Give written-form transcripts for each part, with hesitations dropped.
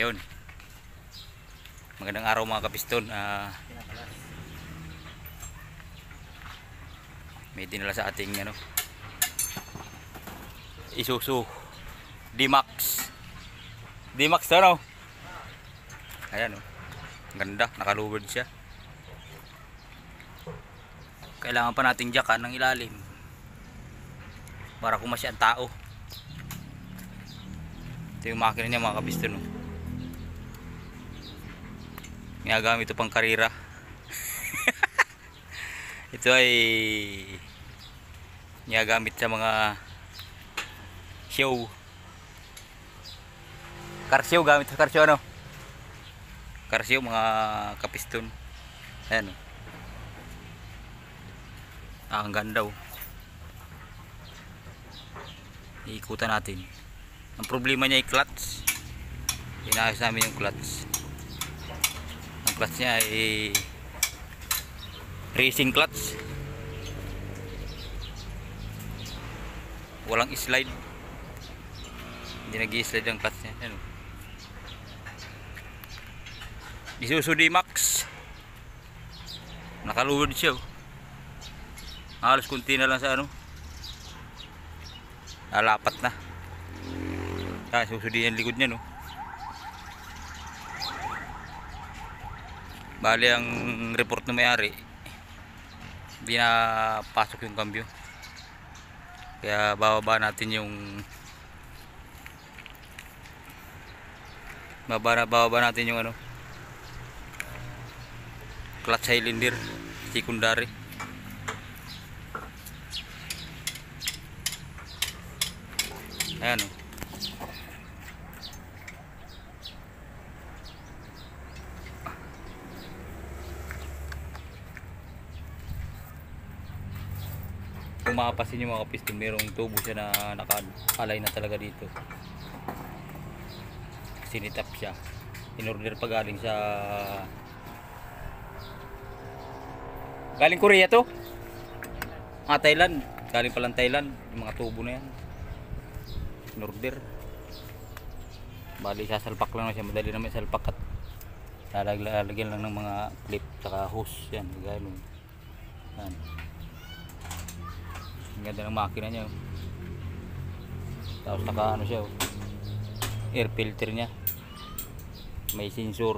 Yun. Magandang araw mga kapiston. May dinala sa ating Isuzu D-Max. D-Max to, no? Ayan, oh. Ganda, nakalubad siya. Kailangan pa nating jackan ng ilalim para kumasya ang tao. Ito yung makina niya mga kapiston, oh. Ginagamit ito pang karira. Ito ay ginagamit sa mga show. Car show, gamit sa car show, ano? Car show mga kapiston. Ayan, oh. Ang ganda, oh. Iikutan natin. Ang problema niya ay clutch. Inaayos namin yung clutch. Ang clutch niya ay racing clutch. Walang slide. Hindi nag-i-slide ang clutch niya. Ano? Isuzu D-Max. Nakaluhod siya, oh. Halos kunti na lang sa lalapat na. Susudi ang likod niya, no. Bali ang report ng may-ari, hindi na pasok yung cambio. Kaya bababa natin yung clutch cylinder secondary. Ayan, oh. Kung makapasin yung mga piston, mayroong tubo siya na naka-align na talaga dito. Sinitap siya. In-order pa galing sa Korea to. Thailand. Galing palang Thailand yung mga tubo na yan. In-order. Bali sasalpak lang na siya. Madali naman salpak at lalagyan lang ng mga clip saka hose. Yan. Yan. Ang ganda ng makina niya, oh. Tapos naka siya, oh. Air filter niya. May sensor.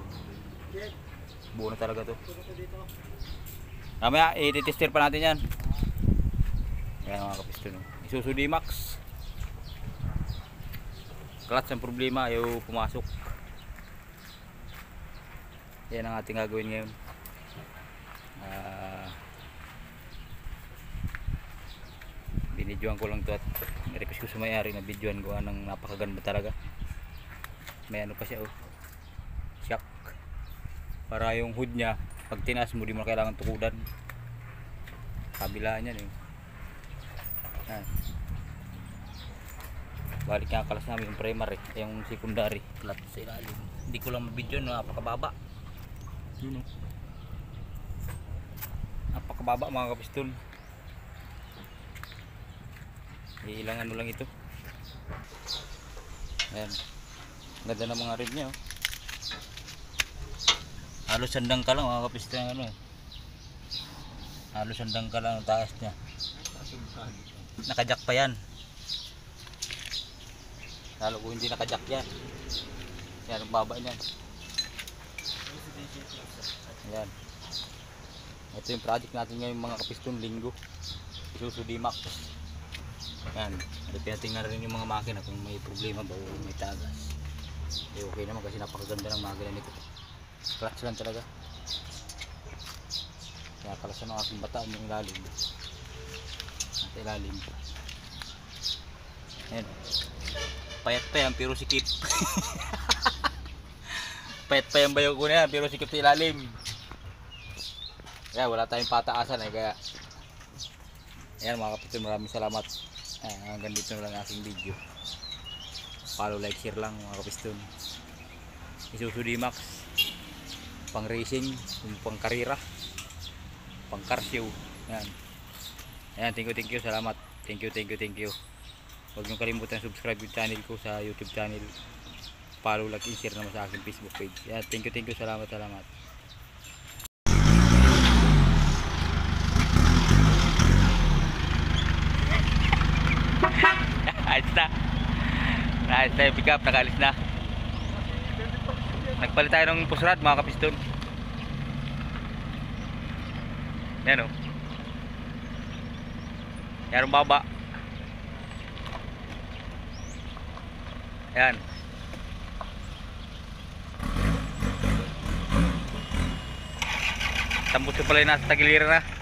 Buo na talaga to. Mamaya i-tester pa natin yan. Ayan mga kapiston, oh. Isuzu D-Max. Clutch ang problema, ayaw pumasok. Yan ang ating gagawin ngayon. Binidyoan ko lang to at request ko sa may-ari na videoan ko. Anong napakaganda talaga. May pa siya, oh. Shock. Para yung hood niya, pag tinaas mo, di mo na kailangan tukudan. Kabilaan yan, eh. Balik nga kalas namin yung primary, yung secondary clutch sa ilalim. Hindi ko lang mabidyo, napakababa. Yun, oh. Napakababa mga kapiston. Ilang lang ito. Ayan. Ganda ng mga rim niya, oh. Halos sandang ka lang mga kapiston, halos sandang ka lang ang taas niya. Nakajack pa yan. Lalo kung hindi nakajack yan. Yan ang baba niyan. Ayan. Ito yung project natin ngayon mga kapiston, linggo. Isuzu D-Max. Yan. Pinatingnan rin yung mga makina kung may problema ba o may tagas. Okay naman kasi napakaganda ng makina nito. Clutch lang talaga. Kaya kalasan ng aking bataan yung ilalim. At ilalim. Ayan. Payat pa yan pero sikip. Payat pa yan bayo ko na yan pero sikip sa ilalim. Kaya wala tayong pataasan, kaya ayan mga kapiston, maraming salamat. Hanggang dito na lang aking video. Follow, like, share lang mga kapiston. Isuzu D-Max, pang racing, pang karira, pang car show. Ayan. Ayan, thank you, salamat. Thank you. Huwag niyong kalimutan subscribe yung channel ko sa YouTube channel. pa-follow, like, i-share naman sa aking Facebook page. Yan, thank you, salamat. Ayos na. Ayos na yung pick up, nakalis na. Nagpalit tayo ng pusrad mga kapiston. Yan o. Yan ang baba. Yan. Tambos ko pala yung nasa tagiliran na.